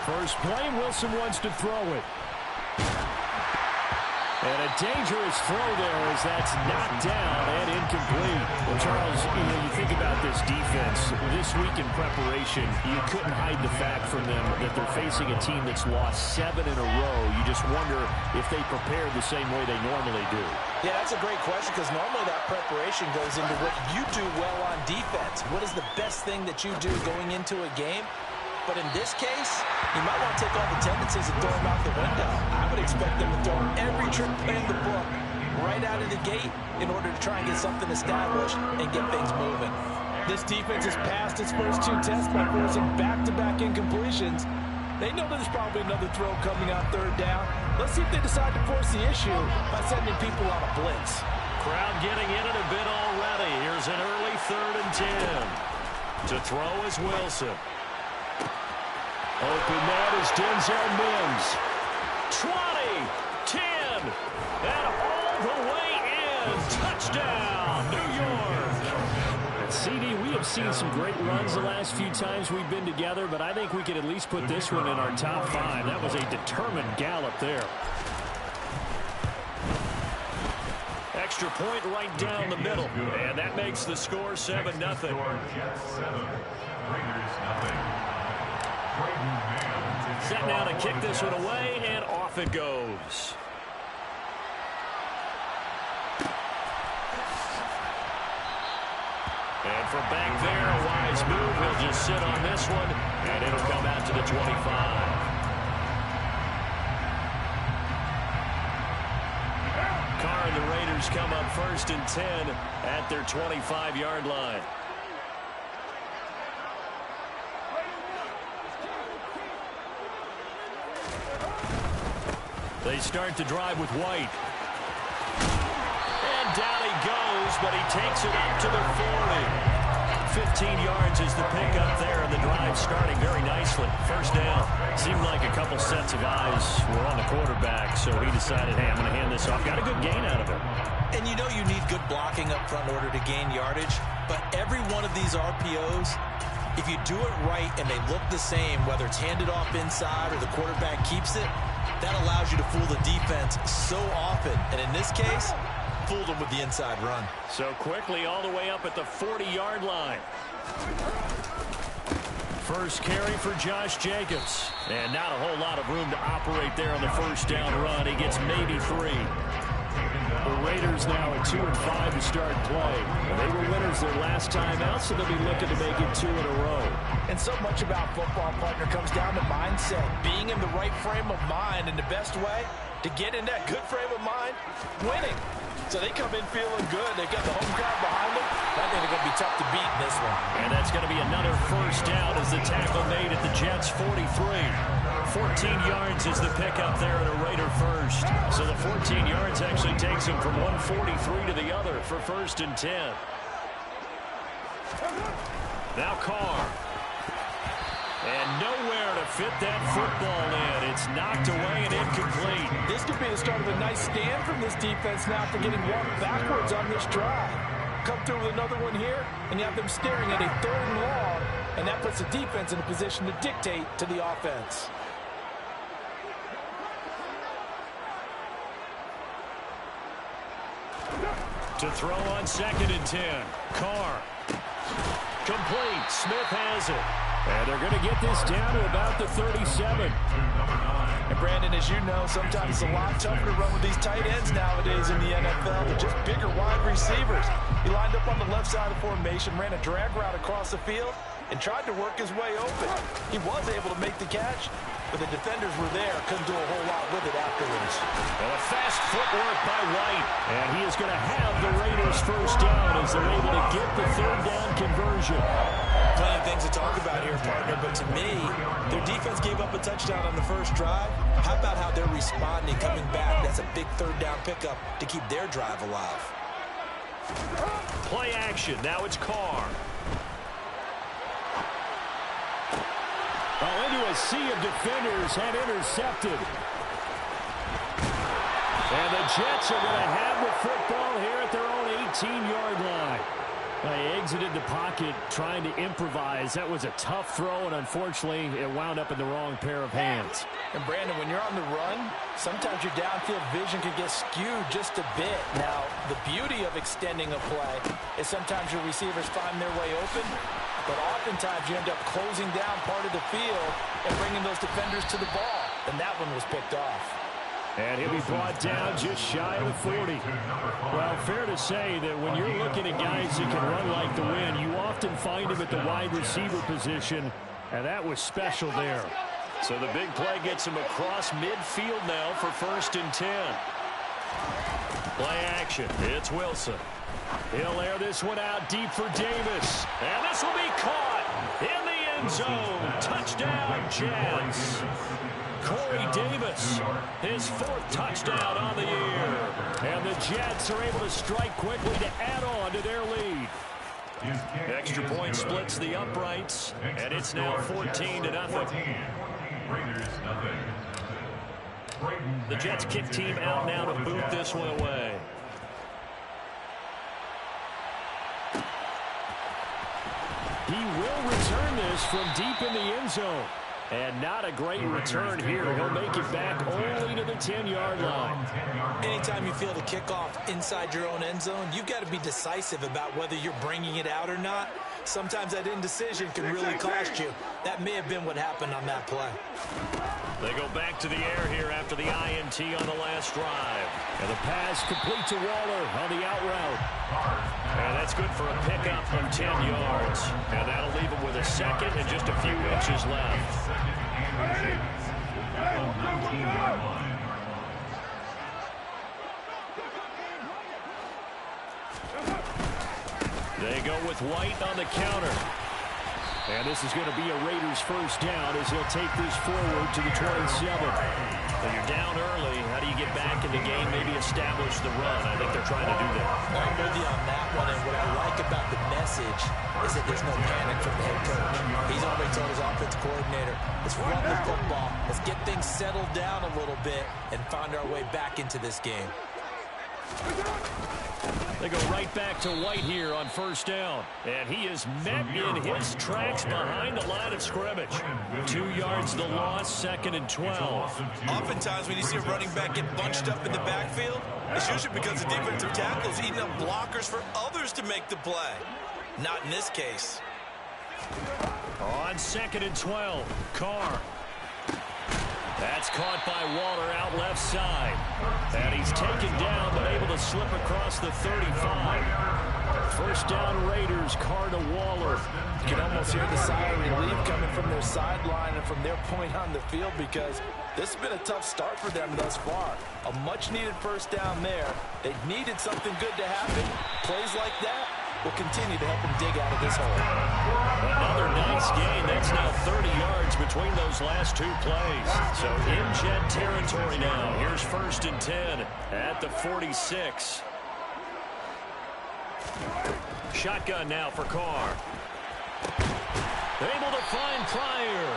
First play, Wilson wants to throw it. And a dangerous throw there as that's knocked down and incomplete. Well, Charles, you think about this defense. This week in preparation, you couldn't hide the fact from them that they're facing a team that's lost 7 in a row. You just wonder if they prepared the same way they normally do. Yeah, that's a great question because normally that preparation goes into what you do well on defense. What is the best thing that you do going into a game? But in this case, you might want to take all the tendencies and throw them out the window. I would expect them to throw every trick play in the book right out of the gate in order to try and get something established and get things moving. This defense has passed its first 2 tests by forcing back-to-back incompletions. They know there's probably another throw coming on 3rd down. Let's see if they decide to force the issue by sending people on a blitz. Crowd getting in it a bit already. Here's an early 3rd and 10. To throw is Wilson. Open that is Denzel Mims. 20, 10, and all the way in. Touchdown, New York. And CD, we have seen some great runs the last few times we've been together, but I think we could at least put this one in our top 5. That was a determined gallop there. Extra point right down the middle, and that makes the score 7-0. Set now to kick this one away, and off it goes. And from back there, a wise move. He'll just sit on this one, and it'll come out to the 25. Carr and the Raiders come up 1st and 10 at their 25-yard line. They start to drive with White. And down he goes, but he takes it up to the 40. 15 yards is the pickup there, and the drive starting very nicely. First down. Seemed like a couple sets of eyes were on the quarterback, so he decided, hey, I'm going to hand this off. Got a good gain out of it. And you know you need good blocking up front in order to gain yardage, but every one of these RPOs, if you do it right and they look the same, whether it's handed off inside or the quarterback keeps it, that allows you to fool the defense so often. And in this case, fooled them with the inside run. So quickly all the way up at the 40-yard line. First carry for Josh Jacobs. And not a whole lot of room to operate there on the first down run. He gets maybe 3. The Raiders now at 2-5 to start play. They were winners their last time out, so they'll be looking to make it 2 in a row. And so much about football, partner, comes down to mindset. Being in the right frame of mind, and the best way to get in that good frame of mind, winning. So they come in feeling good. They got the home crowd behind them. I think they're going to be tough to beat in this one. And that's going to be another first down as the tackle made at the Jets' 43. 14 yards is the pickup there at a Raider first. So the 14 yards actually takes him from 143 to the other for 1st and 10. Now Carr. And nowhere to fit that football in. It's knocked away and incomplete. This could be the start of a nice stand from this defense now for getting walked backwards on this drive. Come through with another one here, and you have them staring at a 3rd and long, and that puts the defense in a position to dictate to the offense. To throw on 2nd and 10. Carr. Complete. Smith has it. And they're going to get this down to about the 37. And Brandon, as you know, sometimes it's a lot tougher to run with these tight ends nowadays in the NFL. They're just bigger wide receivers. He lined up on the left side of the formation, ran a drag route across the field, and tried to work his way open. He was able to make the catch, but the defenders were there, couldn't do a whole lot with it afterwards. And a fast footwork by White. And he is going to have the Raiders first down as they're able to get the 3rd down conversion. Plenty of things to talk about here, partner, but to me, their defense gave up a touchdown on the first drive. How about how they're responding, coming back? That's a big 3rd down pickup to keep their drive alive. Play action. Now it's Carr. Into a sea of defenders and intercepted. And the Jets are going to have the football here at their own 18-yard line. They exited the pocket trying to improvise. That was a tough throw, and unfortunately, it wound up in the wrong pair of hands. And, Brandon, when you're on the run, sometimes your downfield vision can get skewed just a bit. Now, the beauty of extending a play is sometimes your receivers find their way open, but oftentimes you end up closing down part of the field and bringing those defenders to the ball. And that one was picked off. And he'll be brought down just shy of the 40. Well, fair to say that when you're looking at guys that can run like the wind, you often find them at the wide receiver position, and that was special there. So the big play gets him across midfield now for 1st and 10. Play action. It's Wilson. He'll air this one out deep for Davis. And this will be caught in the end zone. Touchdown, Jets. Corey Davis, his 4th touchdown on the year. And the Jets are able to strike quickly to add on to their lead. Extra point splits the uprights, and it's now 14-0. The Jets kick team out now to boot this one away. He will return this from deep in the end zone. And not a great return here. He'll make it back only to the 10-yard line. Anytime you feel the kickoff inside your own end zone, you've got to be decisive about whether you're bringing it out or not. Sometimes that indecision can really cost you. That may have been what happened on that play. They go back to the air here after the INT on the last drive. And the pass complete to Waller on the out route. And that's good for a pickup of 10 yards. And that'll leave him with a 2nd and just a few inches left. They go with White on the counter. And this is going to be a Raiders 1st down as he'll take this forward to the 27. When you're down early, how do you get back in the game, maybe establish the run? I think they're trying to do that. I'm with you on that one, and what I like about the message is that there's no panic from the head coach. He's already told his offensive coordinator, let's run the football, let's get things settled down a little bit and find our way back into this game. They go right back to White here on 1st down. And he is met in his tracks behind the line of scrimmage. 2 yards the loss, 2nd and 12. Oftentimes when you see a running back get bunched up in the backfield, it's usually because the defensive tackle is eating up blockers for others to make the play. Not in this case. On 2nd and 12, Carr. That's caught by Waller out left side. And he's taken down, but able to slip across the 35. 1st down Raiders, Carr to Waller. You can almost hear the sigh of relief coming from their sideline and from their point on the field because this has been a tough start for them thus far. A much-needed 1st down there. They needed something good to happen. Plays like that will continue to help them dig out of this hole. Another nice gain. That's now 30 yards between those last 2 plays. So in Jet territory now. Here's 1st and 10 at the 46. Shotgun now for Carr. Able to find Pryor.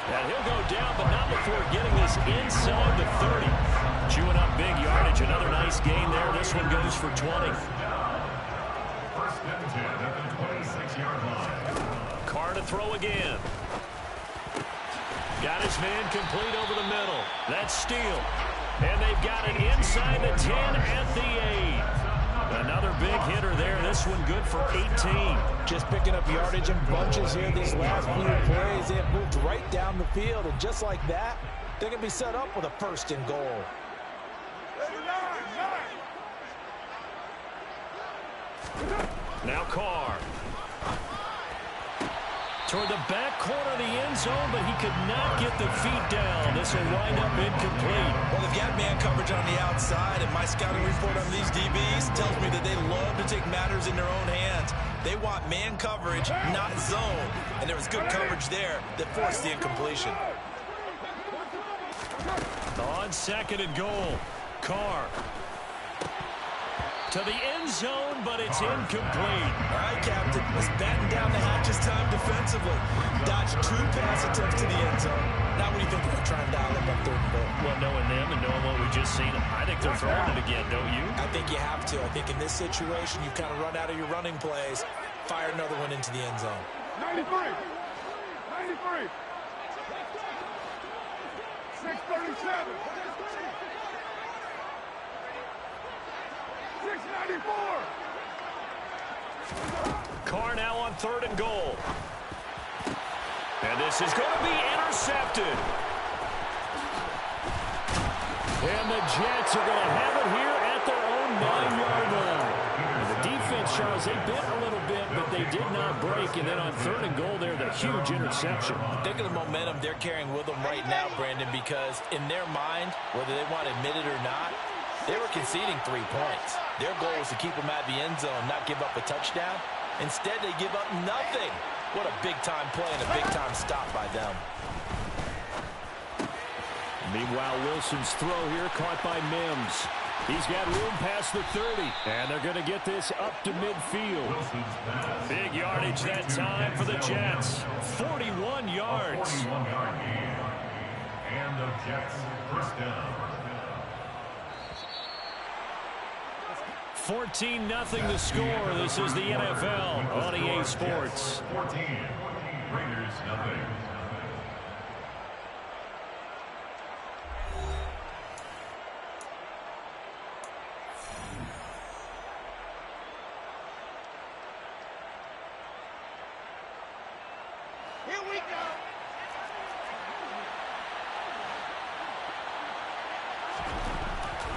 And he'll go down, but not before getting this inside the 30. Chewing up big yardage. Another nice gain there. This one goes for 20. Carr to throw again. Got his man complete over the middle. That's Steele. And they've got it inside the 10 at the 8. Another big hitter there. This one good for 18. Just picking up yardage in bunches here these last few plays. They have moved right down the field. And just like that, they're going to be set up with a 1st and goal. Now Carr. Toward the back corner of the end zone, but he could not get the feet down. This will wind up incomplete. Well, they've got man coverage on the outside, and my scouting report on these DBs tells me that they love to take matters in their own hands. They want man coverage, not zone. And there was good coverage there that forced the incompletion. On 2nd and goal, Carr. to the end zone, but it's incomplete. All right, Captain. Let's batten down the hatches time defensively. Dodge 2 pass attempts to the end zone. Now what do you think about trying to dial up on 3rd and goal? Well, knowing them and knowing what we just seen, I think they're throwing it again, don't you? I think you have to. I think in this situation, you've kind of run out of your running plays. Fire another one into the end zone. 93. 93. 637. 694. Carr now on 3rd and goal. And this is going to be intercepted. And the Jets are going to have it here at their own 9-yard line. And the defense, Charles, they bit a little bit, but they did not break. And then on 3rd and goal there, the huge interception. Think of the momentum they're carrying with them right now, Brandon, because in their mind, whether they want to admit it or not, they were conceding 3 points. Their goal was to keep them at the end zone, not give up a touchdown. Instead, they give up nothing. What a big-time play and a big-time stop by them. Meanwhile, Wilson's throw here caught by Mims. He's got room past the 30, and they're going to get this up to midfield. Big yardage that time for the Jets. 41 yards. 41-yard gain. And the Jets first down. 14-0 the score. This is the NFL on EA Sports. 14. Raiders nothing. Here we go.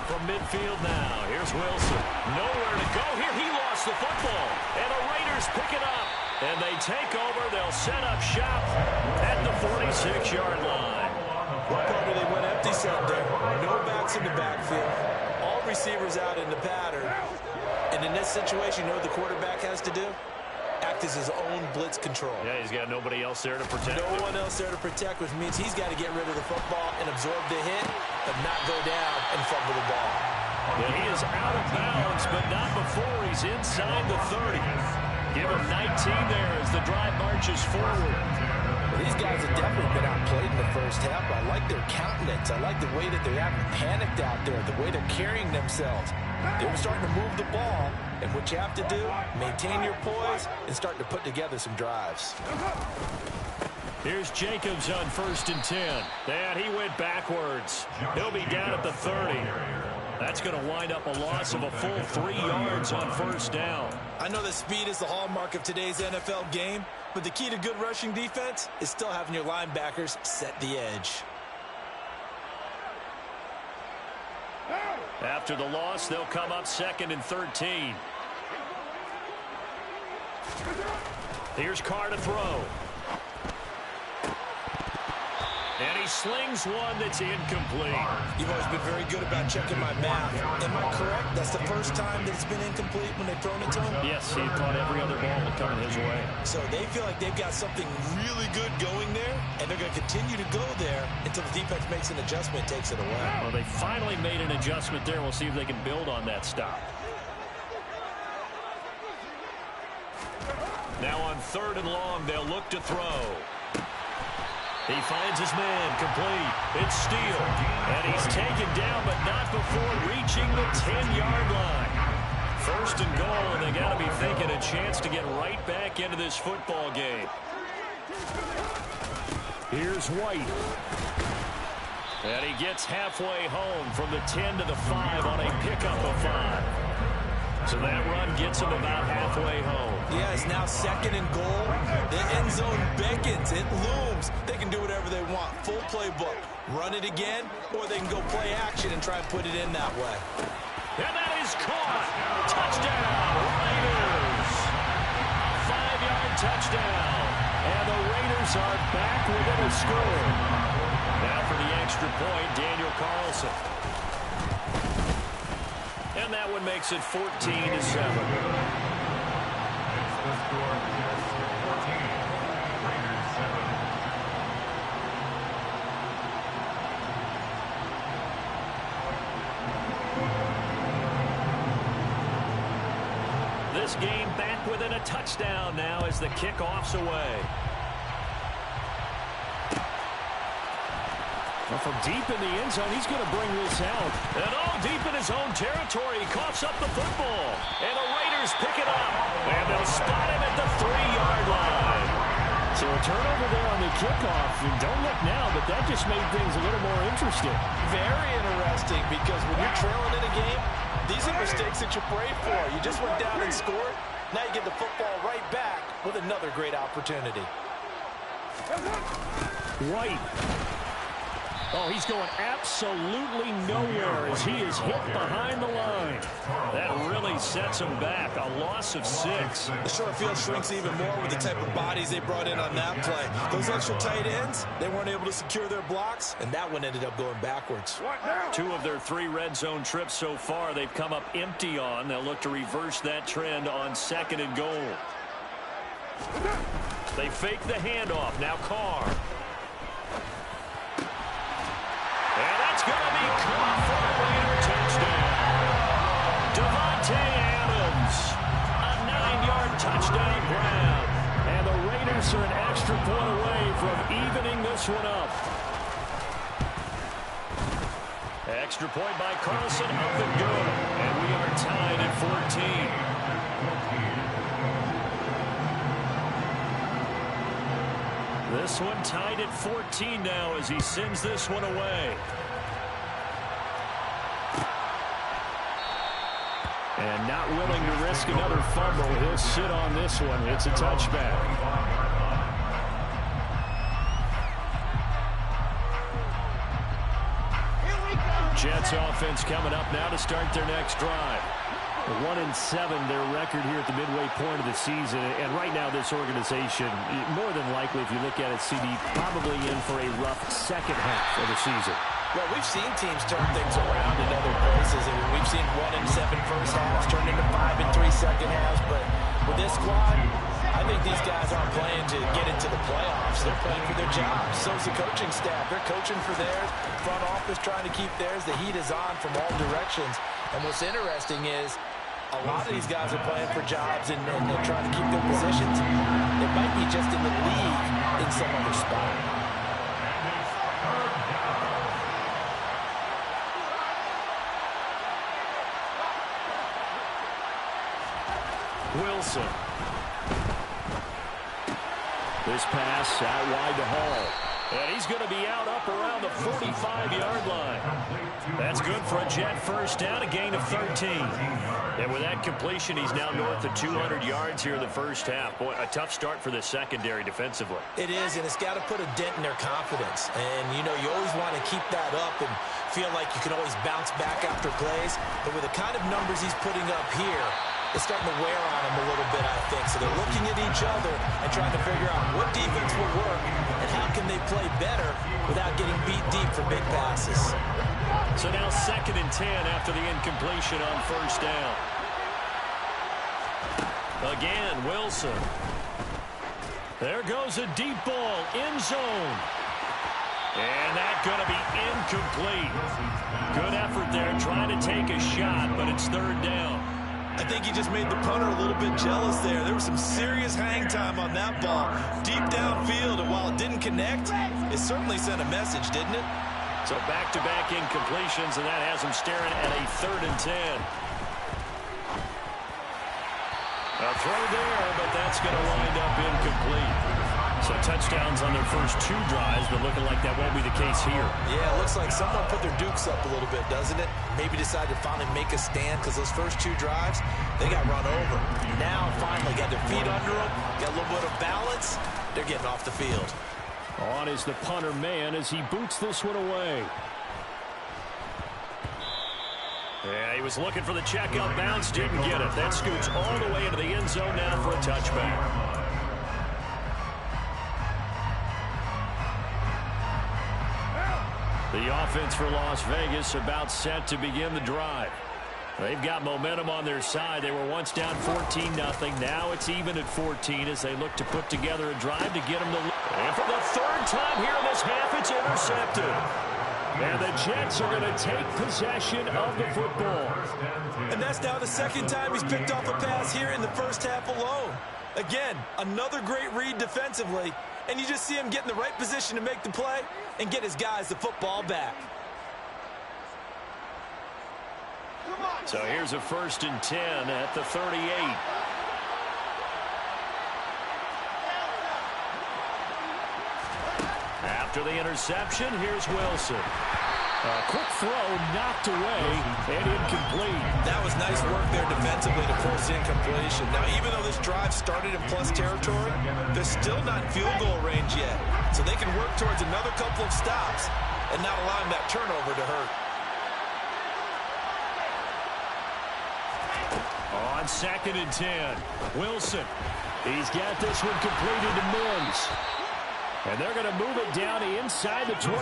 From midfield now, here's Wilson. Nowhere to go here. He lost the football. And the Raiders pick it up. And they take over. They'll set up shop at the 46-yard line. What part they went empty set there? No backs in the backfield. All receivers out in the pattern. And in this situation, you know what the quarterback has to do? Act as his own blitz control. Yeah, he's got nobody else there to protect him. No one else there to protect, which means he's got to get rid of the football and absorb the hit, but not go down and fumble the ball. Yeah, he is out of bounds, but not before he's inside the 30. Give him 19 there as the drive marches forward. Well, these guys have definitely been outplayed in the first half. I like their countenance. I like the way that they're acting panicked out there, the way they're carrying themselves. They were starting to move the ball, and what you have to do, maintain your poise and start to put together some drives. Here's Jacobs on 1st and 10. And he went backwards. He'll be down at the 30. That's going to wind up a loss of a full 3 yards on 1st down. I know that speed is the hallmark of today's NFL game, but the key to good rushing defense is still having your linebackers set the edge. After the loss, they'll come up 2nd and 13. Here's Carr to throw. And he slings one that's incomplete. You've always been very good about checking my math. Am I correct? That's the first time that it's been incomplete when they've thrown it to him? Yes, he caught every other ball coming his way. So they feel like they've got something really good going there, and they're going to continue to go there until the defense makes an adjustment and takes it away. Well, they finally made an adjustment there. We'll see if they can build on that stop. Now on 3rd and long, they'll look to throw. He finds his man, complete. It's Steele. And he's taken down, but not before reaching the 10-yard line. 1st and goal, and they got to be thinking a chance to get right back into this football game. Here's White. And he gets halfway home from the 10 to the 5 on a pickup of 5. So that run gets him about halfway home. Yeah, it's now 2nd and goal. The end zone beckons. It looms. They can do whatever they want. Full playbook. Run it again, or they can go play action and try and put it in that way. And that is caught. Touchdown, Raiders. A 5-yard touchdown. And the Raiders are back within a score. Now for the extra point, Daniel Carlson. And that one makes it 14-7. It's the score, Jets 14, Raiders 7. this game back within a touchdown now as the kickoff's away. Well, from deep in the end zone, he's going to bring this out. And deep in his own territory, he coughs up the football. And the Raiders pick it up. And they'll spot him at the 3-yard line. So a turnover there on the kickoff. And don't look now, but that just made things a little more interesting. Very interesting, because when you're trailing in a game, these are mistakes that you pray for. You just went down and scored. Now you get the football right back with another great opportunity. White. Oh, he's going absolutely nowhere as he is hit behind the line. That really sets him back. A loss of 6. The short field shrinks even more with the type of bodies they brought in on that play. Those extra tight ends, they weren't able to secure their blocks, and that one ended up going backwards. 2 of their 3 red zone trips so far, they've come up empty on. They'll look to reverse that trend on 2nd and goal. They fake the handoff. Now Carr. And that's going to be caught for a Raider touchdown. Devontae Adams, a 9-yard touchdown grab. And the Raiders are an extra point away from evening this one up. Extra point by Carlson, up and good. And we are tied at 14. This one tied at 14 now as he sends this one away. And not willing to risk another fumble, he'll sit on this one. It's a touchback. Jets offense coming up now to start their next drive. 1-7 their record here at the midway point of the season, and right now this organization, more than likely if you look at it, CD, probably in for a rough second half of the season. Well, we've seen teams turn things around in other places. I mean, we've seen 1-7 first halves turn into 5-3 second halves, but with this squad, I think these guys aren't playing to get into the playoffs. They're playing for their jobs. So's the coaching staff. They're coaching for theirs. Front office trying to keep theirs. The heat is on from all directions. And what's interesting is a lot of these guys are playing for jobs and they're trying to keep their positions. They might be just in the league in some other spot. Wilson. This pass out wide to Hall. And he's going to be out up around the 45-yard line. That's good for a Jet first down, a gain of 13. And with that completion, he's now north of 200 yards here in the first half. Boy, a tough start for the secondary defensively. It is, and it's got to put a dent in their confidence. And, you know, you always want to keep that up and feel like you can always bounce back after plays. But with the kind of numbers he's putting up here, it's starting to wear on them a little bit, I think. So they're looking at each other and trying to figure out what defense will work and how can they play better without getting beat deep for big passes. So now 2nd and 10 after the incompletion on first down. Again, Wilson. There goes a deep ball, end zone. And that's going to be incomplete. Good effort there trying to take a shot, but it's 3rd down. I think he just made the punter a little bit jealous there. There was some serious hang time on that ball. Deep downfield, and while it didn't connect, it certainly sent a message, didn't it? So back-to-back incompletions, and that has him staring at a 3rd and 10. A throw there, but that's going to wind up incomplete. So touchdowns on their first 2 drives, but looking like that won't be the case here. Yeah, it looks like someone put their dukes up a little bit, doesn't it? Maybe decided to finally make a stand because those first 2 drives, they got run over. Now, finally, got their feet under them, got a little bit of balance. They're getting off the field. On is the punter man as he boots this one away. Yeah, he was looking for the checkout bounce, didn't get it. That scoots all the way into the end zone now for a touchback. The offense for Las Vegas about set to begin the drive. They've got momentum on their side. They were once down 14-0. Now it's even at 14 as they look to put together a drive to get them to... And for the 3rd time here in this half, it's intercepted. And the Jets are going to take possession of the football. And that's now the second time he's picked off a pass here in the first half alone. Again, another great read defensively, and you just see him get in the right position to make the play and get his guys the football back. So here's a 1st and 10 at the 38. After the interception, here's Wilson. A quick throw knocked away and incomplete. That was nice work there defensively to force incompletion. Now, even though this drive started in plus territory, they're still not in field goal range yet. So they can work towards another couple of stops and not allowing that turnover to hurt. On 2nd and 10, Wilson. He's got this one completed to Mims. And they're going to move it down inside the 25.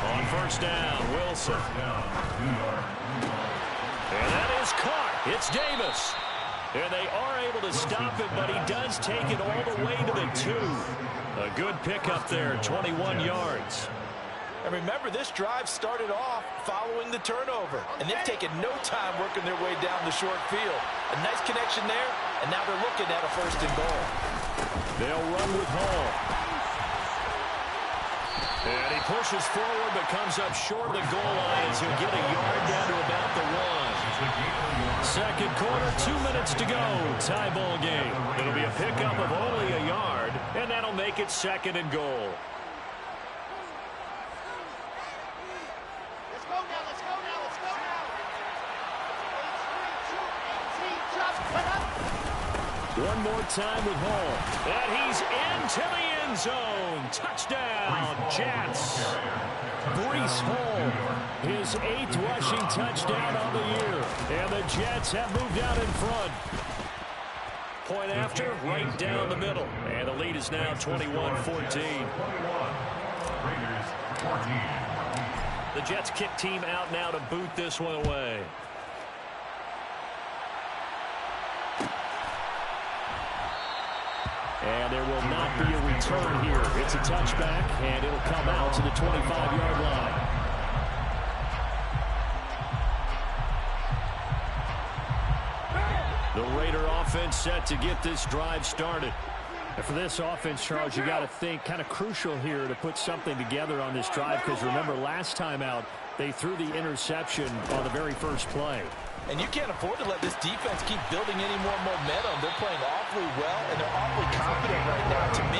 On 1st down, Wilson. And that is caught. It's Davis. And they are able to stop it, but he does take it all the way to the 2. A good pickup there, 21 yards. And remember, this drive started off following the turnover, and they've taken no time working their way down the short field. A nice connection there, and now they're looking at a 1st and goal. They'll run with Hall. And he pushes forward, but comes up short of the goal line as he'll get a yard down to about the 1. 2nd quarter, 2 minutes to go. Tie ball game. It'll be a pickup of only a yard, and that'll make it 2nd and goal. One more time with Hall. And he's into the end zone. Touchdown, Jets. Breece Hall, his 8th rushing touchdown on the year. And the Jets have moved out in front. Point after, right down the middle. And the lead is now 21-14. The Jets kick team out now to boot this one away. And there will not be a return here. It's a touchback, and it'll come out to the 25-yard line. The Raider offense set to get this drive started. And for this offense, Charles, you got to think kind of crucial here to put something together on this drive, because remember, last time out, they threw the interception on the very first play. And you can't afford to let this defense keep building any more momentum. They're playing awfully well, and they're awfully confident right now. To me,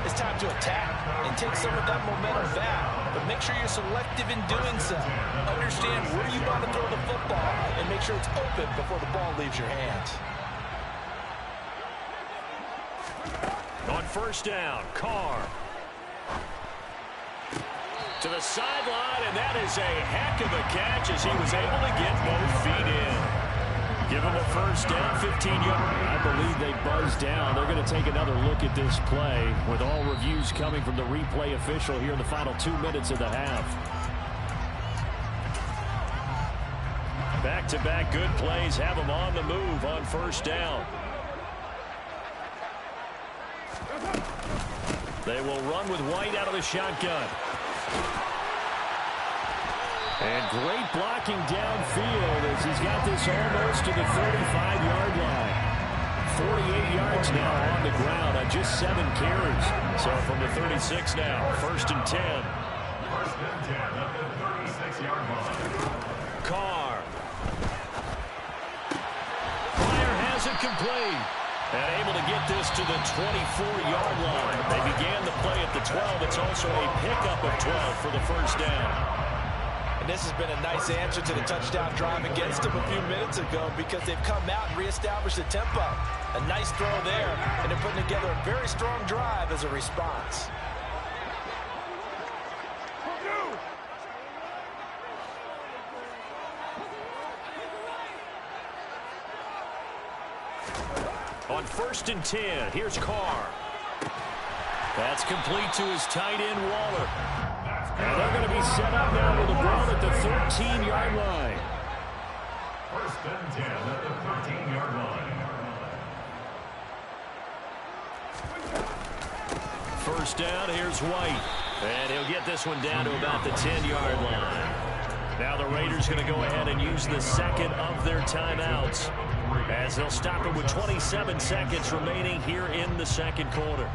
it's time to attack and take some of that momentum back. But make sure you're selective in doing so. Understand where you want to throw the football, and make sure it's open before the ball leaves your hands. On 1st down, Carr. To the sideline, and that is a heck of a catch as he was able to get both feet in. Give him a 1st down, 15-yard. I believe they buzzed down. They're going to take another look at this play with all reviews coming from the replay official here in the final 2 minutes of the half. Back-to-back good plays have them on the move on 1st down. They will run with White out of the shotgun. And great blocking downfield as he's got this almost to the 35-yard line. 48 yards now on the ground on just 7 carries. So from the 36 now, 1st and 10. 1st and 10 at the 36-yard line. Carr. Fire has it complete. And able to get this to the 24-yard line. They began the play at the 12. It's also a pickup of 12 for the 1st down. And this has been a nice answer to the touchdown drive against them a few minutes ago, because they've come out and reestablished the tempo. A nice throw there, and they're putting together a very strong drive as a response. On 1st and 10, here's Carr. That's complete to his tight end, Waller. And they're going to be set up now with the ball at the 13-yard line. 1st and 10 at the 13-yard line. 1st down, here's White. And he'll get this one down to about the 10-yard line. Now the Raiders going to go ahead and use the second of their timeouts as they'll stop it with 27 seconds remaining here in the second quarter.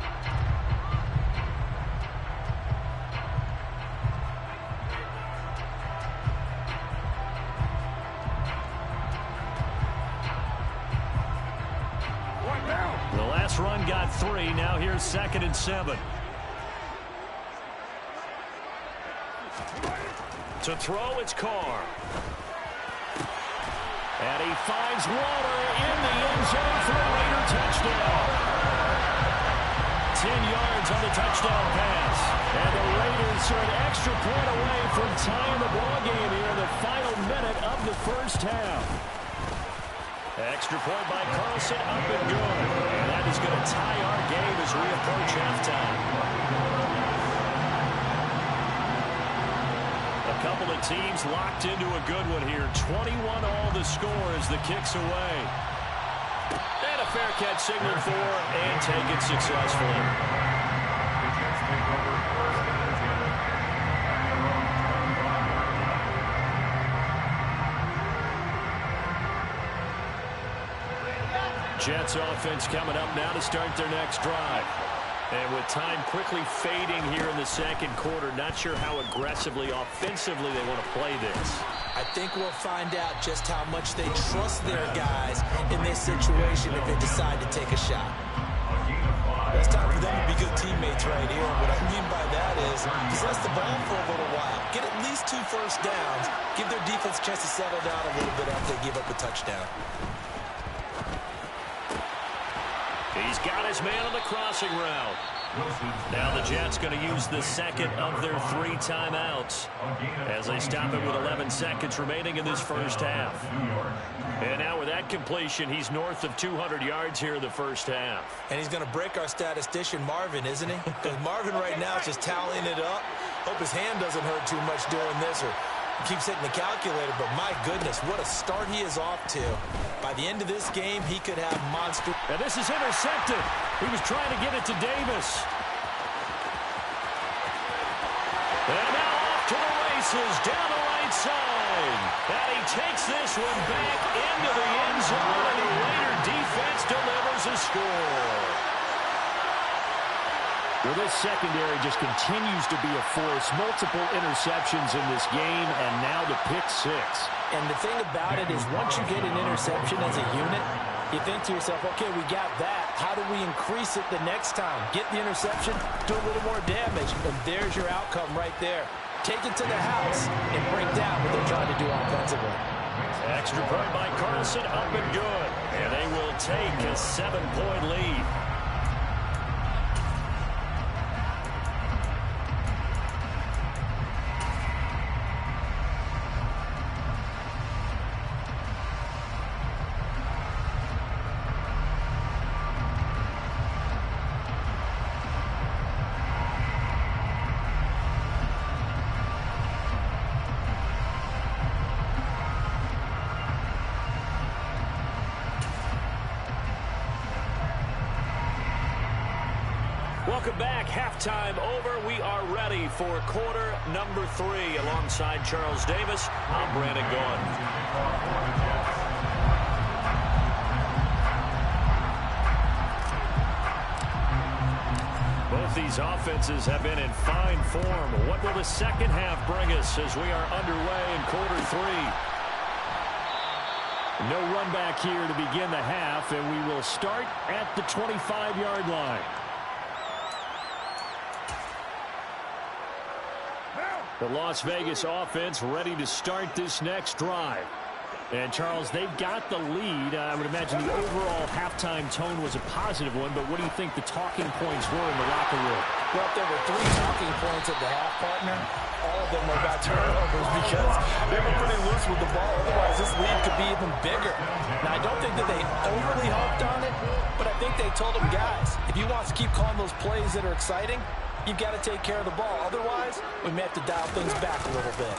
The last run got 3. Now here's 2nd and 7. To throw, it's Carr. And he finds Water in the end zone for a Raider touchdown. 10 yards on the touchdown pass. And the Raiders are an extra point away from tying the ball game here in the final minute of the first half. Extra point by Carlson, up and good. And that is going to tie our game as we approach halftime. A couple of teams locked into a good one here. 21 all the score as the kick's away. And a fair catch signaled for and taken successfully. Jets offense coming up now to start their next drive. And with time quickly fading here in the second quarter, not sure how aggressively, offensively they want to play this. I think we'll find out just how much they trust their guys in this situation if they decide to take a shot. It's time for them to be good teammates right here. What I mean by that is possess the ball for a little while. Get at least 2 first downs. Give their defense a chance to settle down a little bit after they give up a touchdown. He's got his man on the crossing route. Now the Jets going to use the second of their 3 timeouts as they stop it with 11 seconds remaining in this first half. And now with that completion, he's north of 200 yards here in the first half. And he's going to break our statistician Marvin, isn't he? Because Marvin right now is just tallying it up. Hope his hand doesn't hurt too much doing this or keeps hitting the calculator, but my goodness, what a start he is off to. By the end of this game, he could have monster. And this is intercepted. He was trying to get it to Davis. And now off to the races down the right side. And he takes this one back into the end zone, and the Raider defense delivers a score. Well, this secondary just continues to be a force. Multiple interceptions in this game, and now the pick 6. And the thing about it is once you get an interception as a unit, you think to yourself, okay, we got that. How do we increase it the next time? Get the interception, do a little more damage, and there's your outcome right there. Take it to the house and break down what they're trying to do offensively. Extra point by Carlson, up and good. And they will take a 7-point lead. Welcome back. Halftime over. We are ready for quarter number 3. Alongside Charles Davis, I'm Brandon Gaughan. Both these offenses have been in fine form. What will the second half bring us as we are underway in quarter 3? No run back here to begin the half, and we will start at the 25-yard line. The Las Vegas offense ready to start this next drive. And, Charles, they've got the lead. I would imagine the overall halftime tone was a positive one, but what do you think the talking points were in the locker room? Well, if there were 3 talking points at the half, partner, all of them were about turnovers because they were pretty loose with the ball. Otherwise, this lead could be even bigger. Now, I don't think that they overly harped on it, but I think they told them, guys, if you want to keep calling those plays that are exciting, you've got to take care of the ball. Otherwise, we may have to dial things back a little bit.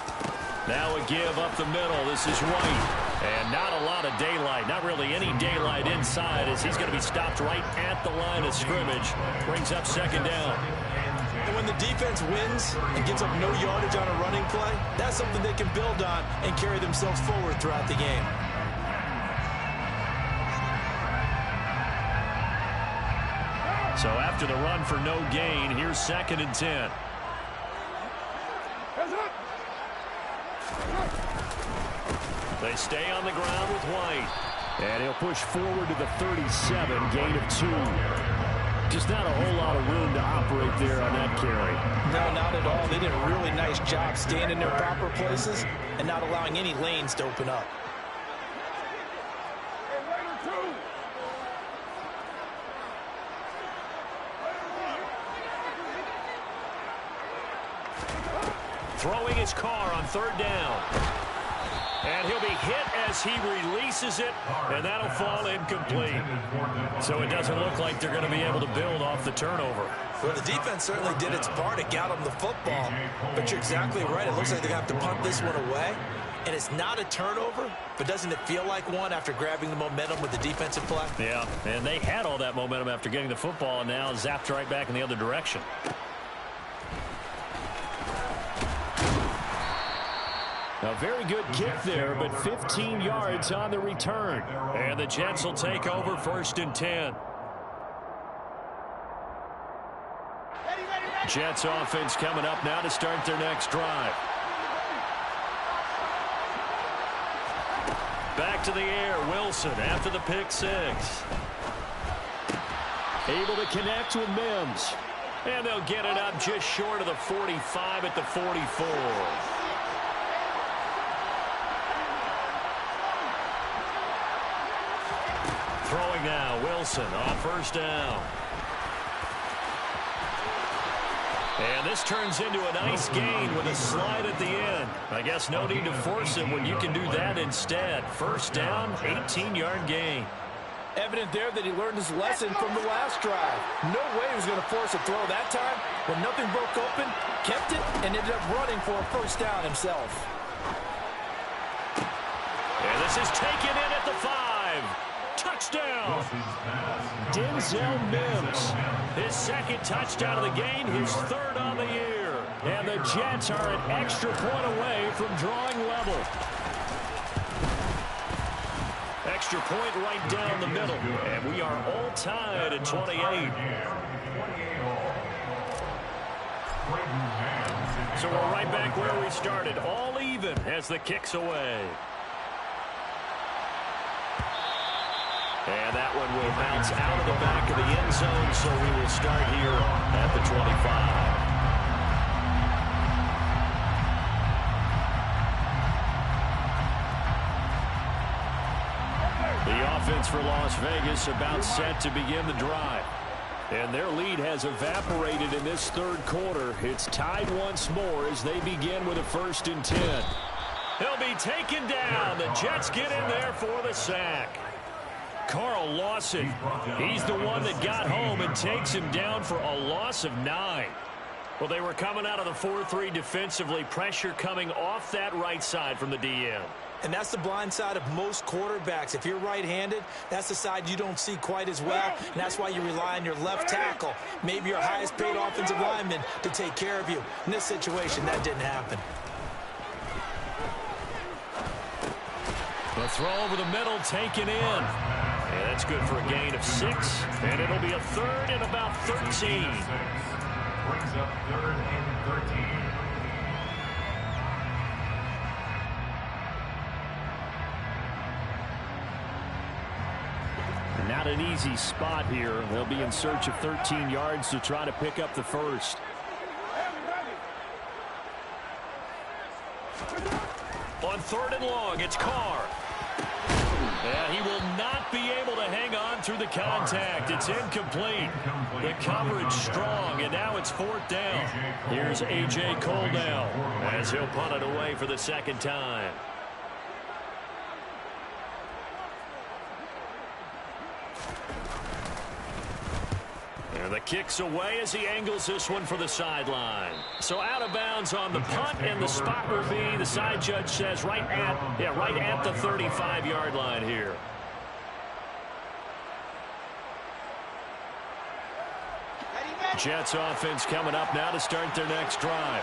Now a give up the middle. This is White. And not a lot of daylight. Not really any daylight inside as he's going to be stopped right at the line of scrimmage. Brings up second down. And when when the defense wins and gets up no yardage on a running play, that's something they can build on and carry themselves forward throughout the game. So after the run for no gain, here's 2nd and 10. They stay on the ground with White. And he'll push forward to the 37, gain of 2. Just not a whole lot of room to operate there on that carry. No, not at all. They did a really nice job staying in their proper places and not allowing any lanes to open up. Throwing his car on 3rd down. And he'll be hit as he releases it, and that'll fall incomplete. So it doesn't look like they're going to be able to build off the turnover. Well, the defense certainly did its part. It got them the football. But you're exactly right. It looks like they're going to have to punt this one away. And it's not a turnover, but doesn't it feel like one after grabbing the momentum with the defensive play? Yeah, and they had all that momentum after getting the football, and now zapped right back in the other direction. A very good kick there, but 15 yards on the return. And the Jets will take over 1st and 10. Jets offense coming up now to start their next drive. Back to the air, Wilson after the pick 6. Able to connect with Mims. And they'll get it up just short of the 45 at the 44. Throwing now, Wilson on 1st down. And this turns into a nice gain with a slide at the end. I guess no need to force it when you can do that instead. 1st down, 18-yard gain. Evident there that he learned his lesson from the last drive. No way he was going to force a throw that time. When nothing broke open, kept it, and ended up running for a 1st down himself. And this is taken in at the 5. Touchdown! Denzel Mims. His 2nd touchdown of the game, his 3rd on the year. And the Jets are an extra point away from drawing level. Extra point right down the middle. And we are all tied at 28. So we're right back where we started. All even as the kick's away. And that one will bounce out of the back of the end zone, so we will start here at the 25. The offense for Las Vegas about set to begin the drive. And their lead has evaporated in this 3rd quarter. It's tied once more as they begin with a 1st and 10. He'll be taken down. The Jets get in there for the sack. Carl Lawson, he's the one that got home and takes him down for a loss of 9. Well, they were coming out of the 4-3 defensively, pressure coming off that right side from the DN. And that's the blind side of most quarterbacks. If you're right-handed, that's the side you don't see quite as well, and that's why you rely on your left tackle, maybe your highest-paid offensive lineman, to take care of you. In this situation, that didn't happen. The throw over the middle taken in. And that's good for a gain of 6. And it'll be a 3rd and about 13. Brings up 3rd and 13. Not an easy spot here. They'll be in search of 13 yards to try to pick up the 1st. On 3rd and long, it's Carr. And he will not be able to hang on through the contact. It's incomplete. The coverage strong, and now it's 4th down. Here's A.J. Cole now as he'll punt it away for the 2nd time. And the kick's away as he angles this one for the sideline. So out of bounds on the punt, and the spot will be, the side judge says, right at the 35-yard line here. Jets offense coming up now to start their next drive.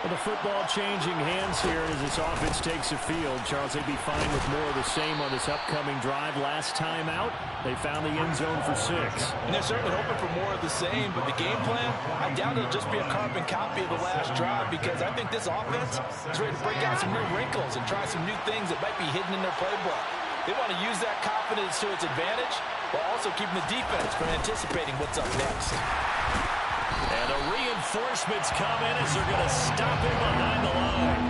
Well, the football changing hands here as this offense takes the field. Charles, they'd be fine with more of the same on this upcoming drive. Last time out, they found the end zone for 6. And they're certainly hoping for more of the same, but the game plan, I doubt it'll just be a carbon copy of the last drive, because I think this offense is ready to break out some new wrinkles and try some new things that might be hidden in their playbook. They want to use that confidence to its advantage while also keeping the defense from anticipating what's up next. And the reinforcements come in as they're going to stop him behind the line.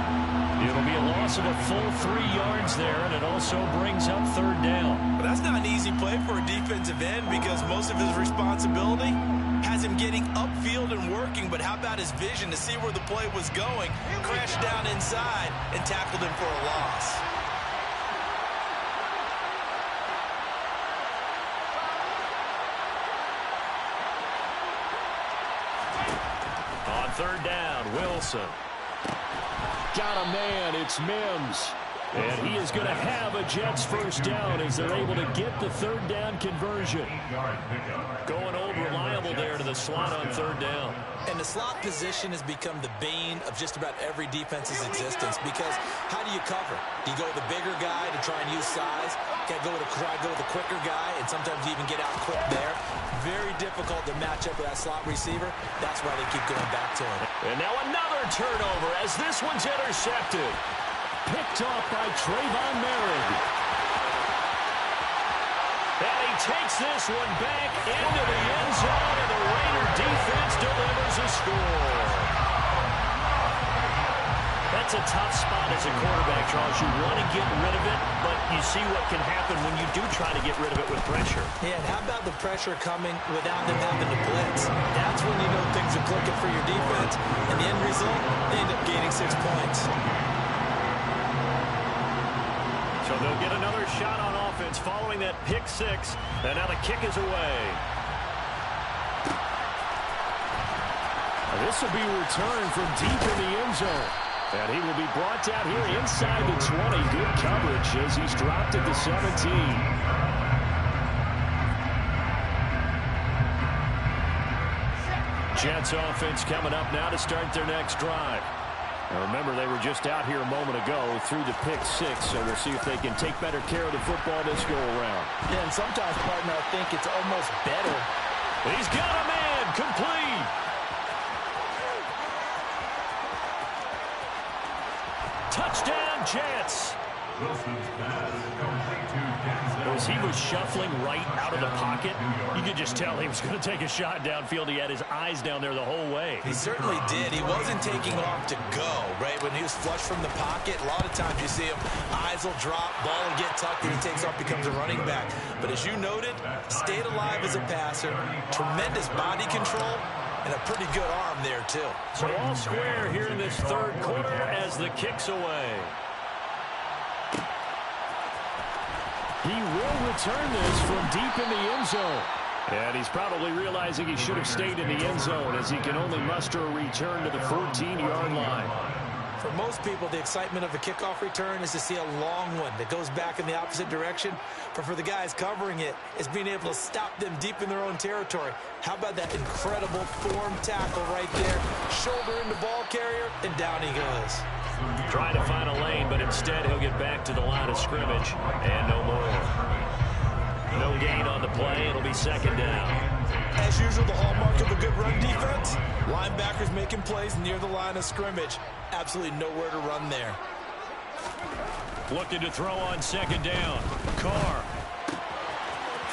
It'll be a loss of a full 3 yards there, and it also brings up 3rd down. But that's not an easy play for a defensive end, because most of his responsibility has him getting upfield and working. But how about his vision to see where the play was going, crashed down inside, and tackled him for a loss? On 3rd down, Wilson. Got a man, it's Mims. And he is going to have a Jets 1st down as they're able to get the 3rd down conversion. Going old reliable there to the slot on 3rd down. And the slot position has become the bane of just about every defense's existence, because how do you cover? Do you go with the bigger guy to try and use size? Can't go with the quicker guy, and sometimes you even get out quick there. Very difficult to match up with that slot receiver. That's why they keep going back to him. And now another turnover as this one's intercepted. Picked off by Trayvon Merritt. And he takes this one back into the end zone, and the Raider defense delivers a score. That's a tough spot as a quarterback, Charles. You want to get rid of it, but you see what can happen when you do try to get rid of it with pressure. Yeah, and how about the pressure coming without them having to blitz? That's when you know things are clicking for your defense. And the end result, they end up gaining 6 points. So they'll get another shot on offense following that pick 6. And now the kick is away. This will be returned from deep in the end zone. And he will be brought down here inside the 20. Good coverage as he's dropped at the 17. Jets offense coming up now to start their next drive. Now remember, they were just out here a moment ago through the pick 6, so we'll see if they can take better care of the football this go-around. Yeah, and sometimes, partner, I think it's almost better. He's got a man, complete. Touchdown, Jets. Wilson's pass complete to Denzel. As he was shuffling right out of the pocket, you could just tell he was going to take a shot downfield. He had his eyes down there the whole way. He certainly did. He wasn't taking off to go, right? When he was flush from the pocket, a lot of times you see him, eyes will drop, ball will get tucked, and he takes off, becomes a running back. But as you noted, stayed alive as a passer, tremendous body control, and a pretty good arm there, too. So all square here in this 3rd quarter as the kick's away. He will return this from deep in the end zone. And he's probably realizing he should have stayed in the end zone as he can only muster a return to the 14-yard line. For most people, the excitement of a kickoff return is to see a long one that goes back in the opposite direction. But for the guys covering it, it's being able to stop them deep in their own territory. How about that incredible form tackle right there? Shoulder into ball carrier, and down he goes. Trying to find a lane, but instead he'll get back to the line of scrimmage, and no more. No gain on the play. It'll be 2nd down. As usual, the hallmark of a good run defense, linebackers making plays near the line of scrimmage. Absolutely nowhere to run there. Looking to throw on 2nd down. Carr.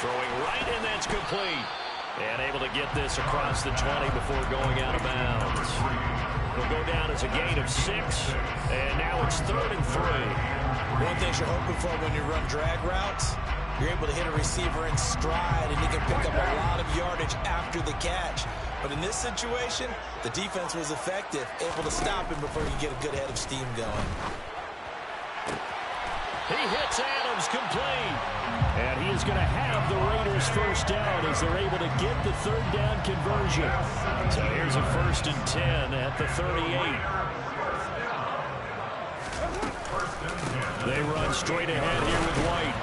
Throwing right, and that's complete. And able to get this across the 20 before going out of bounds. It'll go down as a gain of 6, and now it's 3rd and 3. One thing you're hoping for when you run drag routes, you're able to hit a receiver in stride, and he can pick up a lot of yardage after the catch. But in this situation, the defense was effective, able to stop him before you get a good head of steam going. He hits Adams, complete. And he is going to have the Raiders 1st down as they're able to get the 3rd down conversion. So here's a 1st and 10 at the 38. They run straight ahead here with White.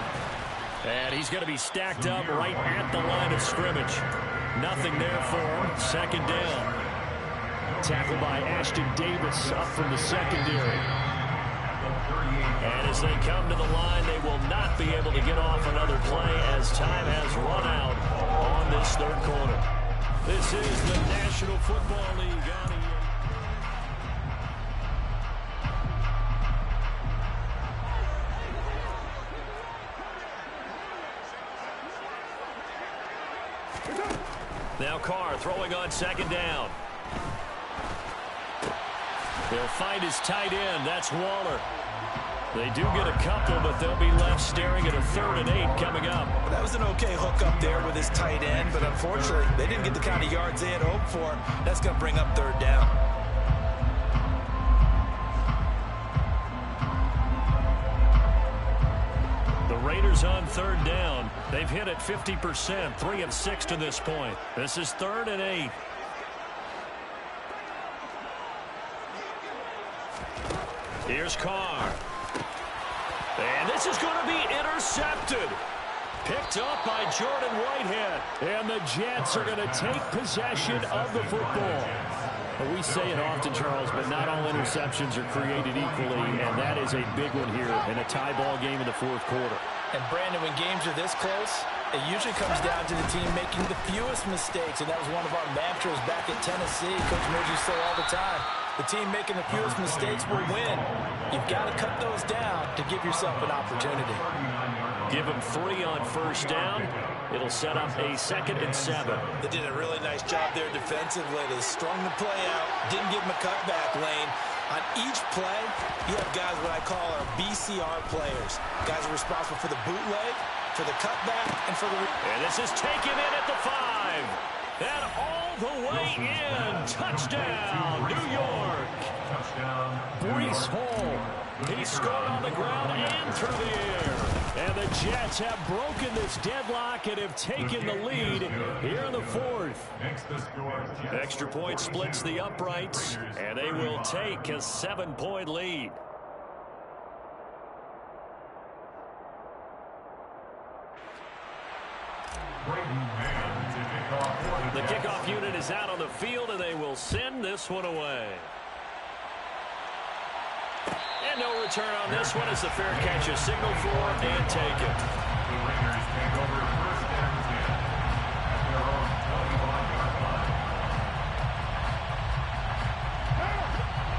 And he's going to be stacked up right at the line of scrimmage. Nothing there for him. Second down. Tackled by Ashton Davis up from the secondary. And as they come to the line, they will not be able to get off another play as time has run out on this third quarter. This is the National Football League. Now Carr throwing on second down. They'll find his tight end. That's Waller. They do get a couple, but they'll be left staring at a 3rd and 8 coming up. That was an okay hook up there with his tight end, but unfortunately, they didn't get the kind of yards they had hoped for. That's going to bring up 3rd down. The Raiders on 3rd down. They've hit it 50%, 3 of 6 to this point. This is 3rd and 8. Here's Carr. And this is going to be intercepted. Picked up by Jordan Whitehead. And the Jets are going to take possession of the football. We say it often, Charles, but not all interceptions are created equally, and that is a big one here in a tie ball game in the 4th quarter. And Brandon, when games are this close, it usually comes down to the team making the fewest mistakes, and that was one of our mantras back at Tennessee. Coach Murphy said all the time, the team making the fewest mistakes will win. You've got to cut those down to give yourself an opportunity. Give them 3 on 1st down. It'll set up a 2nd and 7. They did a really nice job there defensively. They strung the play out, didn't give him a cutback lane. On each play, you have guys what I call our BCR players. Guys are responsible for the bootleg, for the cutback, and for the... And this is taken in at the 5. And all the way in. Touchdown, New York. Touchdown. Breece Hall. He scored on the ground and through the air. And the Jets have broken this deadlock and have taken the lead here in the 4th. Extra point splits the uprights, and they will take a 7-point lead. The kickoff unit is out on the field, and they will send this one away. And no return on this one as the fair catch is signaled for and taken. The Raiders take over 1st and 10. Their own 21-yard line.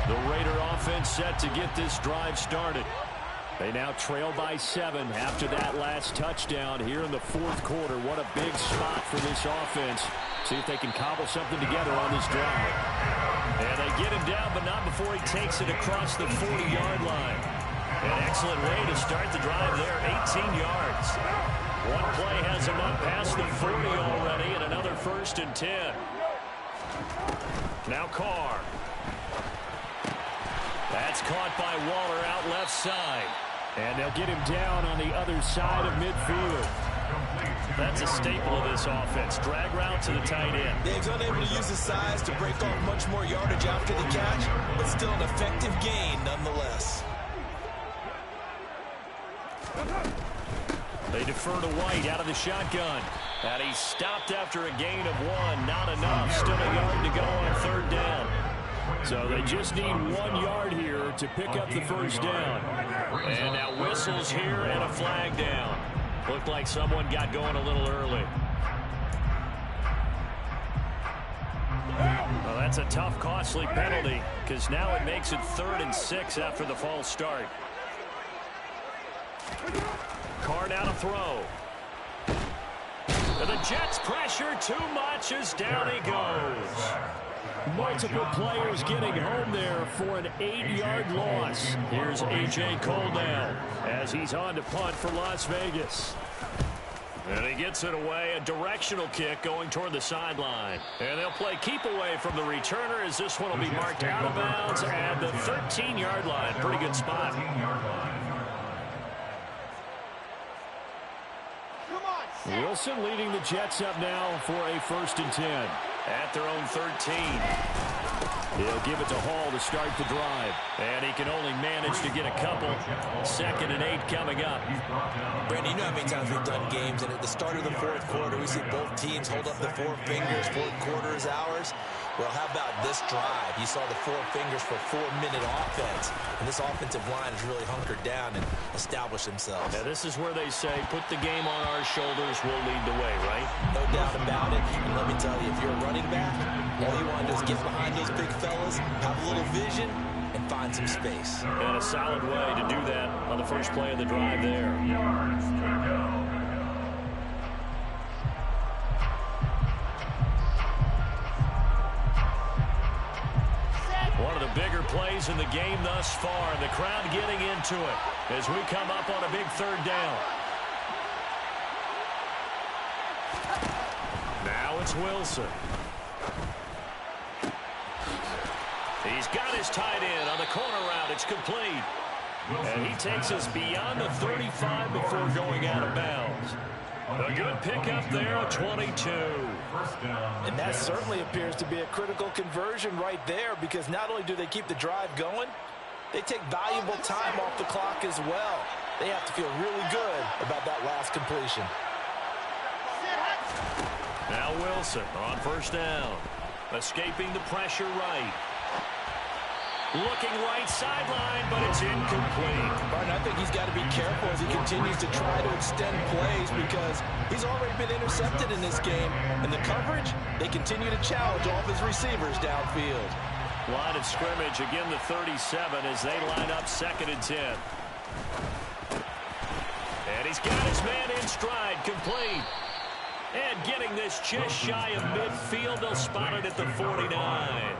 The Raider offense set to get this drive started. They now trail by 7 after that last touchdown here in the 4th quarter. What a big spot for this offense. See if they can cobble something together on this drive. And they get him down, but not before he takes it across the 40-yard line. An excellent way to start the drive there, 18 yards. One play has him up past the 40 already, and another 1st and 10. Now Carr. That's caught by Waller out left side. And they'll get him down on the other side of midfield. That's a staple of this offense. Drag route to the tight end. Dave's unable to use his size to break off much more yardage after the catch, but still an effective gain nonetheless. They defer to White out of the shotgun. And he's stopped after a gain of 1. Not enough. Still a yard to go on 3rd down. So they just need 1 yard here to pick up the 1st down. And now whistles here and a flag down. Looked like someone got going a little early. Well, that's a tough, costly penalty because now it makes it 3rd and 6 after the false start. Carr now to throw. And the Jets pressure too much as down he goes. Multiple players getting home there for an 8-yard loss. Here's A.J. Cole now as he's on to punt for Las Vegas. And he gets it away, a directional kick going toward the sideline. And they'll play keep away from the returner as this one will be marked out of bounds at the 13-yard line. Pretty good spot. Wilson leading the Jets up now for a 1st and 10. at their own 13. He'll give it to Hall to start the drive. And he can only manage to get a couple. 2nd and 8 coming up. Brandon, you know how many times we've done games, and at the start of the 4th quarter, we see both teams hold up the 4 fingers, 4th quarter is ours. Well, how about this drive? You saw the 4 fingers for 4-minute offense. And this offensive line has really hunkered down and established themselves. Now, this is where they say, put the game on our shoulders, we'll lead the way, right? No doubt about it. And let me tell you, if you're a running back, all you want to do is get behind those big fellas, have a little vision, and find some space. And a solid way to do that on the first play of the drive there. Yards to go. One of the bigger plays in the game thus far. The crowd getting into it as we come up on a big 3rd down. Now it's Wilson. He's got his tight end on the corner route. It's complete. And he takes us beyond the 35 before going out of bounds. A good pickup there, a 22. And that certainly appears to be a critical conversion right there, because not only do they keep the drive going, they take valuable time off the clock as well. They have to feel really good about that last completion. Now Wilson on 1st down. Escaping the pressure right. Looking right sideline, but it's incomplete. Martin, I think he's got to be careful as he continues to try to extend plays, because he's already been intercepted in this game. And the coverage, they continue to challenge all of his receivers downfield. Line of scrimmage, again the 37 as they line up 2nd and 10. And he's got his man in stride, complete. And getting this just shy of midfield, they'll spot it at the 49.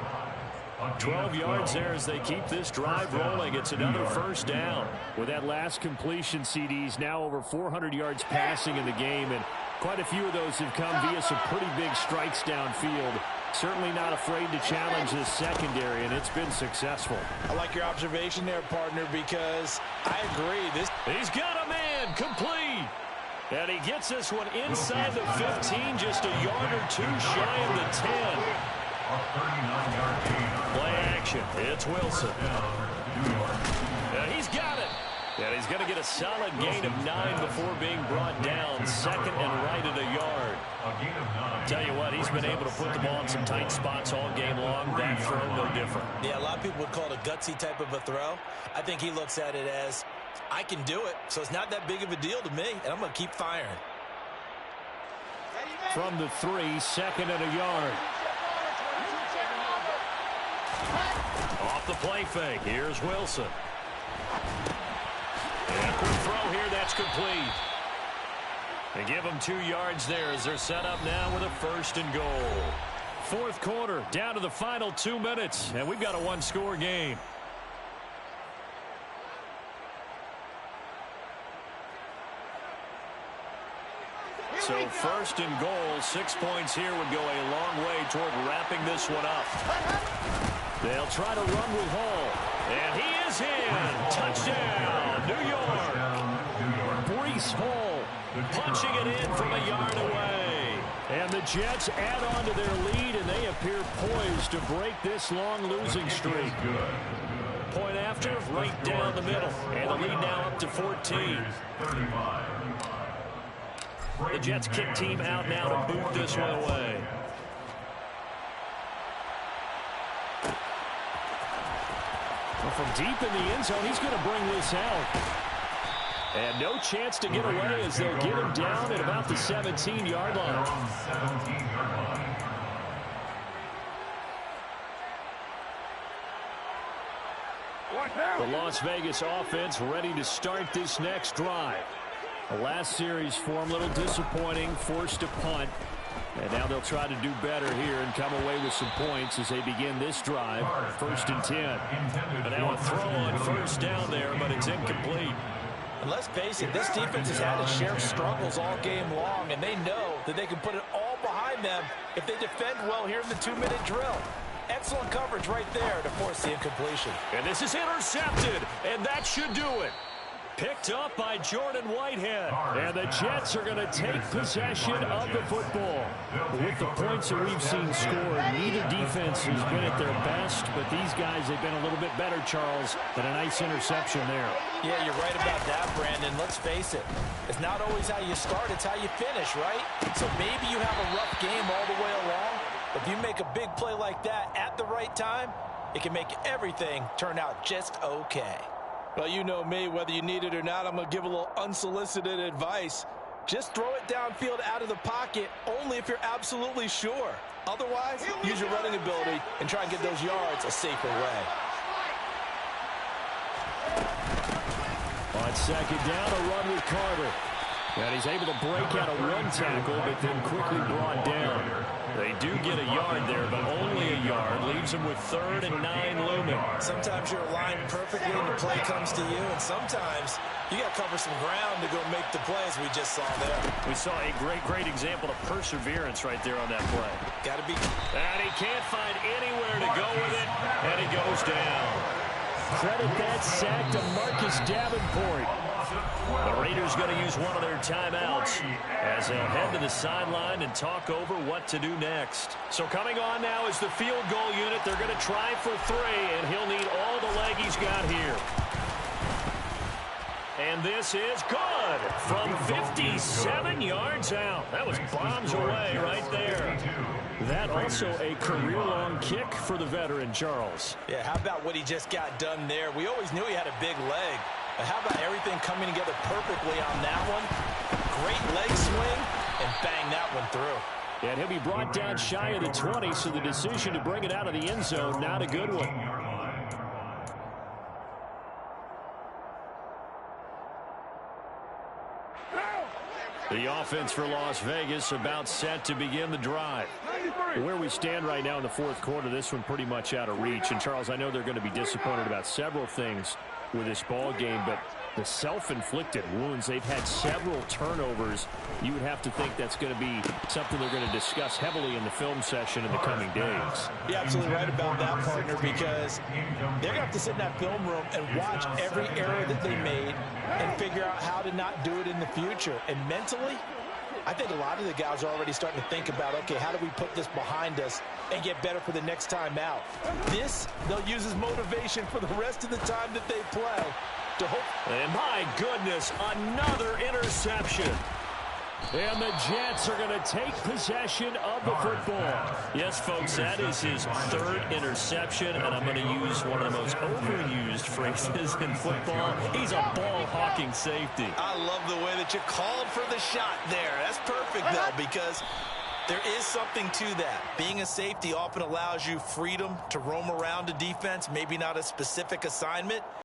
12 yards there as they keep this drive rolling. It's another 1st down. With that last completion, CDs now over 400 yards passing in the game, and quite a few of those have come via some pretty big strikes downfield. Certainly not afraid to challenge this secondary, and it's been successful. I like your observation there, partner, because I agree. He's got a man, complete. And he gets this one inside the 15, just a yard or 2 shy of the 10. Play action. It's Wilson. And he's got it. And he's going to get a solid gain of 9 before being brought down. 2nd and right at a yard. Tell you what, he's been able to put the ball in some tight spots all game long. That throw, no different. Yeah, a lot of people would call it a gutsy type of a throw. I think he looks at it as, I can do it, so it's not that big of a deal to me, and I'm going to keep firing. From the 3, 2nd and a yard. Off the play fake. Here's Wilson. And a quick throw here. That's complete. They give them 2 yards there as they're set up now with a 1st and goal. 4th quarter, down to the final 2 minutes, and we've got a 1-score game. So 1st and goal, 6 points here would go a long way toward wrapping this one up. They'll try to run with Hall. And he is in. Touchdown, New York. Breece Hall punching it in from a yard away. And the Jets add on to their lead, and they appear poised to break this long losing streak. Point after, right down the middle. And the lead now up to 14. The Jets kick team out now to boot this one away. Well, from deep in the end zone, he's going to bring this out. And no chance to get away as they'll get him down at about the 17-yard line. The Las Vegas offense ready to start this next drive. The last series for them, a little disappointing, forced to punt. And now they'll try to do better here and come away with some points as they begin this drive. 1st and 10. And now a throw on 1st down there, but it's incomplete. And let's face it, this defense has had its share of struggles all game long, and they know that they can put it all behind them if they defend well here in the 2-minute drill. Excellent coverage right there to force the incompletion. And this is intercepted, and that should do it. Picked up by Jordan Whitehead. And the Jets are going to take possession of the football. With the points that we've seen scored, neither defense has been at their best, but these guys have been a little bit better, Charles, than a nice interception there. Yeah, you're right about that, Brandon. Let's face it. It's not always how you start, it's how you finish, right? So maybe you have a rough game all the way along, but if you make a big play like that at the right time, it can make everything turn out just okay. Well, you know me, whether you need it or not, I'm going to give a little unsolicited advice. Just throw it downfield out of the pocket only if you're absolutely sure. Otherwise, use your running ability and try and get those yards a safer way. On second down, a run with Carter. And he's able to break out of one tackle, but then quickly brought down. They do get a yard there, but only a yard. Leaves them with 3rd and 9 looming. Sometimes you're aligned perfectly and the play comes to you, and sometimes you got to cover some ground to go make the plays we just saw there. We saw a great example of perseverance right there on that play. Got to be. And he can't find anywhere to go with it, and he goes down. Credit that sack to Marcus Davenport. The Raiders going to use one of their timeouts as they'll head to the sideline and talk over what to do next. So coming on now is the field goal unit. They're going to try for 3, and he'll need all the leg he's got here. And this is good from 57 yards out. That was bombs away right there. That also a career-long kick for the veteran, Charles. Yeah, how about what he just got done there? We always knew he had a big leg. But how about everything coming together perfectly on that one? Great leg swing, and bang that one through. And he'll be brought down shy of the 20, so the decision to bring it out of the end zone, not a good one. The offense for Las Vegas about set to begin the drive. Where we stand right now in the fourth quarter, this one pretty much out of reach. And, Charles, I know they're going to be disappointed about several things with this ball game, but the self-inflicted wounds, they've had several turnovers. You would have to think that's going to be something they're going to discuss heavily in the film session in the coming days. You're absolutely right about that, partner, because they're going to have to sit in that film room and watch every error that they made and figure out how to not do it in the future. And mentally, I think a lot of the guys are already starting to think about, okay, how do we put this behind us and get better for the next time out? This, they'll use as motivation for the rest of the time that they play to hope. And my goodness, another interception. And the Jets are going to take possession of the football. Yes, folks, that is his 3rd interception, and I'm going to use one of the most overused phrases in football. He's a ball-hawking safety. I love the way that you called for the shot there. That's perfect, though, because there is something to that. Being a safety often allows you freedom to roam around a defense, maybe not a specific assignment.